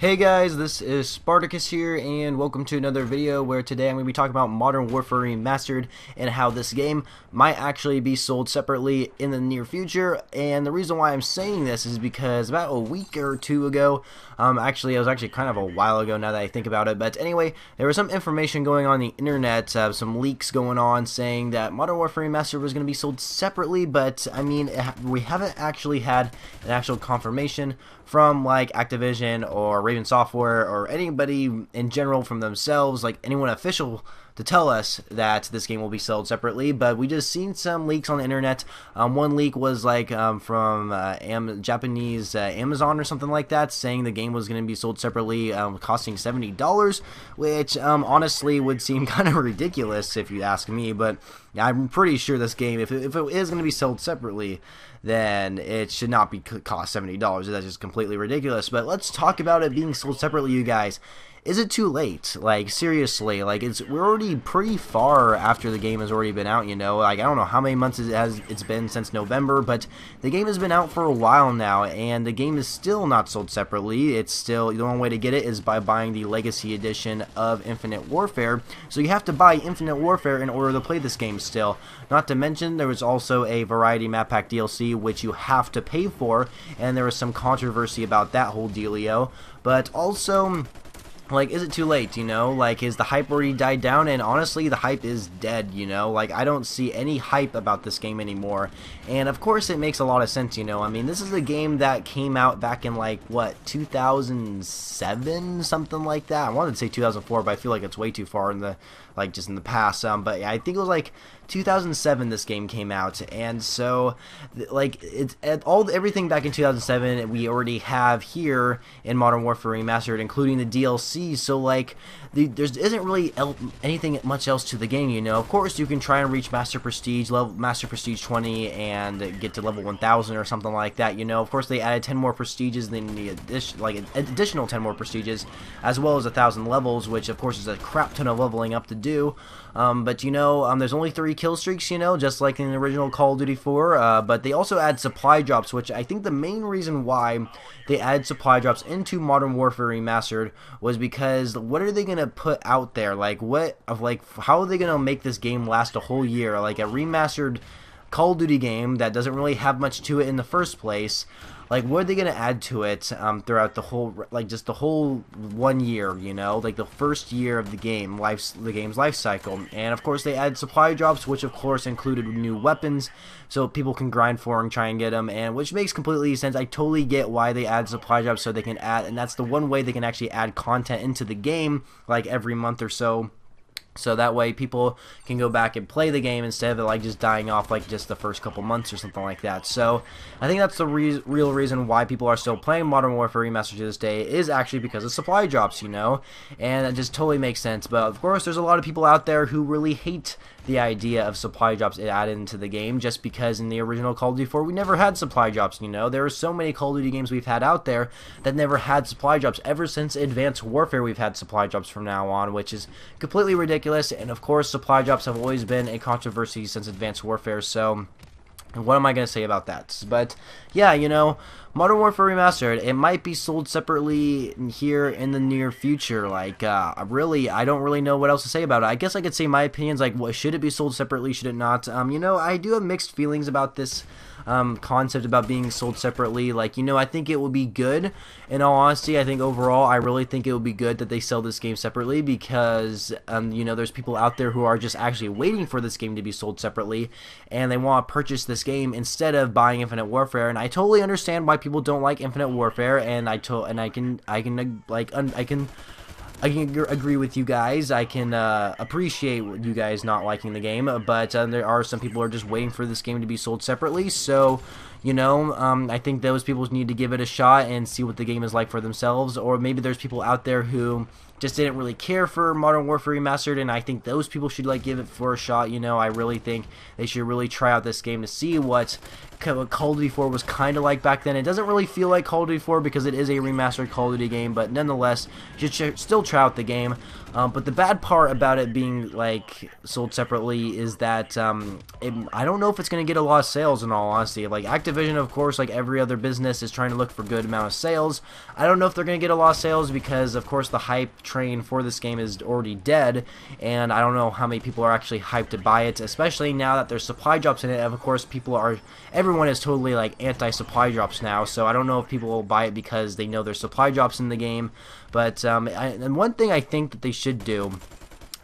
Hey guys, this is Spartacus here, and welcome to another video where today I'm going to be talking about Modern Warfare Remastered and how this game might actually be sold separately in the near future. And the reason why I'm saying this is because about a week or two ago, it was actually kind of a while ago now that I think about it, but anyway, there was some information going on the internet, some leaks going on saying that Modern Warfare Remastered was going to be sold separately, but I mean, we haven't actually had an actual confirmation from like Activision or Raven Software or anybody in general from themselves, like anyone official, to tell us that this game will be sold separately. But we just seen some leaks on the internet. One leak was like from Japanese Amazon or something like that, saying the game was going to be sold separately, costing $70, which honestly would seem kind of ridiculous if you ask me. But I'm pretty sure this game, if it is going to be sold separately, then it should not be cost $70. That's just completely ridiculous. But let's talk about it being sold separately, you guys. Is it too late? Like, seriously, like, we're already pretty far after the game has already been out, you know? Like, I don't know how many months it's been since November, but the game has been out for a while now, and the game is still not sold separately. It's still, the only way to get it is by buying the Legacy Edition of Infinite Warfare, so you have to buy Infinite Warfare in order to play this game still. Not to mention, there was also a Variety Map Pack DLC, which you have to pay for, and there was some controversy about that whole dealio, but also, like, is it too late, you know? Like, is the hype already died down? And honestly, the hype is dead, you know? Like, I don't see any hype about this game anymore. And of course, it makes a lot of sense, you know? I mean, this is a game that came out back in, like, what, 2007? Something like that. I wanted to say 2004, but I feel like it's way too far in the, like, just in the past. But yeah, I think it was, like, 2007 this game came out, and so like everything back in 2007 we already have here in Modern Warfare Remastered, including the DLC. So like there isn't really anything much else to the game, you know. Of course, you can try and reach Master Prestige 20 and get to level 1000 or something like that, you know. Of course, they added 10 more prestiges, than the additional 10 more prestiges, as well as 1000 levels, which of course is a crap ton of leveling up to do. But you know, there's only 3 kill streaks, you know, just like in the original Call of Duty 4, but they also add supply drops, which I think the main reason why they added supply drops into Modern Warfare Remastered was because what are they going to put out there? Like, how are they going to make this game last a whole year? Like a remastered Call of Duty game that doesn't really have much to it in the first place. Like, what are they going to add to it throughout the whole, like, just the whole 1 year, you know? Like, the first year of the game's life cycle. And, of course, they add supply drops, which, of course, included new weapons, so people can grind for and try and get them, and which makes completely sense. I totally get why they add supply drops, so they can add, and that's the one way they can actually add content into the game, like, every month or so. So that way people can go back and play the game instead of it like just dying off like just the first couple months or something like that. So I think that's the real reason why people are still playing Modern Warfare Remastered to this day, is actually because of supply drops, you know, and it just totally makes sense. But of course, there's a lot of people out there who really hate the idea of supply drops added into the game, just because in the original Call of Duty 4 we never had supply drops, you know. There are so many Call of Duty games we've had out there that never had supply drops. Ever since Advanced Warfare we've had supply drops from now on, which is completely ridiculous. And of course, supply drops have always been a controversy since Advanced Warfare, so what am I going to say about that? But yeah, you know, Modern Warfare Remastered, it might be sold separately here in the near future. Like, I don't really know what else to say about it. I guess I could say my opinions, like, what, should it be sold separately, should it not? You know, I do have mixed feelings about this concept about being sold separately. Like, you know, I think it would be good. In all honesty, I think overall, I really think it would be good that they sell this game separately, because, you know, there's people out there who are just actually waiting for this game to be sold separately, and they want to purchase this game instead of buying Infinite Warfare. And I totally understand why people don't like Infinite Warfare, and I can agree with you guys. I can appreciate you guys not liking the game, but there are some people who are just waiting for this game to be sold separately. So, you know, I think those people need to give it a shot and see what the game is like for themselves. Or maybe there's people out there who just didn't really care for Modern Warfare Remastered, and I think those people should like give it for a shot. You know, I really think they should really try out this game to see what Call of Duty 4 was kind of like back then. It doesn't really feel like Call of Duty 4 because it is a remastered Call of Duty game, but nonetheless, you should still try out the game. But the bad part about it being like sold separately is that I don't know if it's going to get a lot of sales, in all honesty. Like, Activision Activision, of course, like every other business, is trying to look for good amount of sales. I don't know if they're going to get a lot of sales because, of course, the hype train for this game is already dead, and I don't know how many people are actually hyped to buy it, especially now that there's supply drops in it. Of course, everyone is totally like anti-supply drops now, so I don't know if people will buy it because they know there's supply drops in the game. But and one thing I think that they should do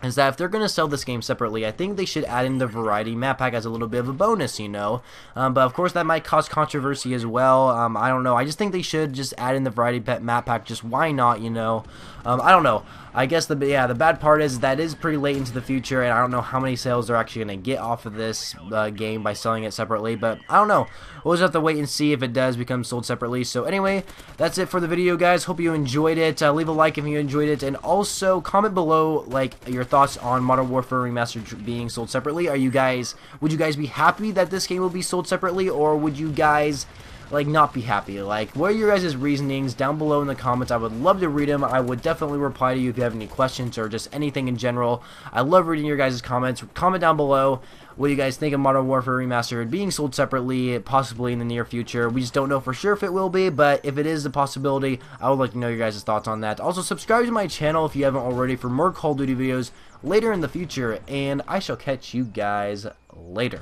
is that if they're going to sell this game separately, I think they should add in the variety map pack as a little bit of a bonus, you know. But of course that might cause controversy as well. I don't know. I just think they should just add in the variety map pack. Just why not, you know? I don't know. I guess the bad part is that is pretty late into the future, and I don't know how many sales they're actually going to get off of this game by selling it separately, but I don't know. We'll just have to wait and see if it does become sold separately. So anyway, that's it for the video, guys. Hope you enjoyed it. Leave a like if you enjoyed it, and also comment below like your thoughts on Modern Warfare Remastered being sold separately. Would you guys be happy that this game will be sold separately, or would you guys like not be happy? Like, what are your guys' reasonings down below in the comments? I would love to read them. I would definitely reply to you if you have any questions or just anything in general. I love reading your guys' comments. Comment down below what you guys think of Modern Warfare Remastered being sold separately, possibly in the near future. We just don't know for sure if it will be, but if it is a possibility, I would like to know your guys' thoughts on that. Also, subscribe to my channel if you haven't already for more Call of Duty videos later in the future, and I shall catch you guys later.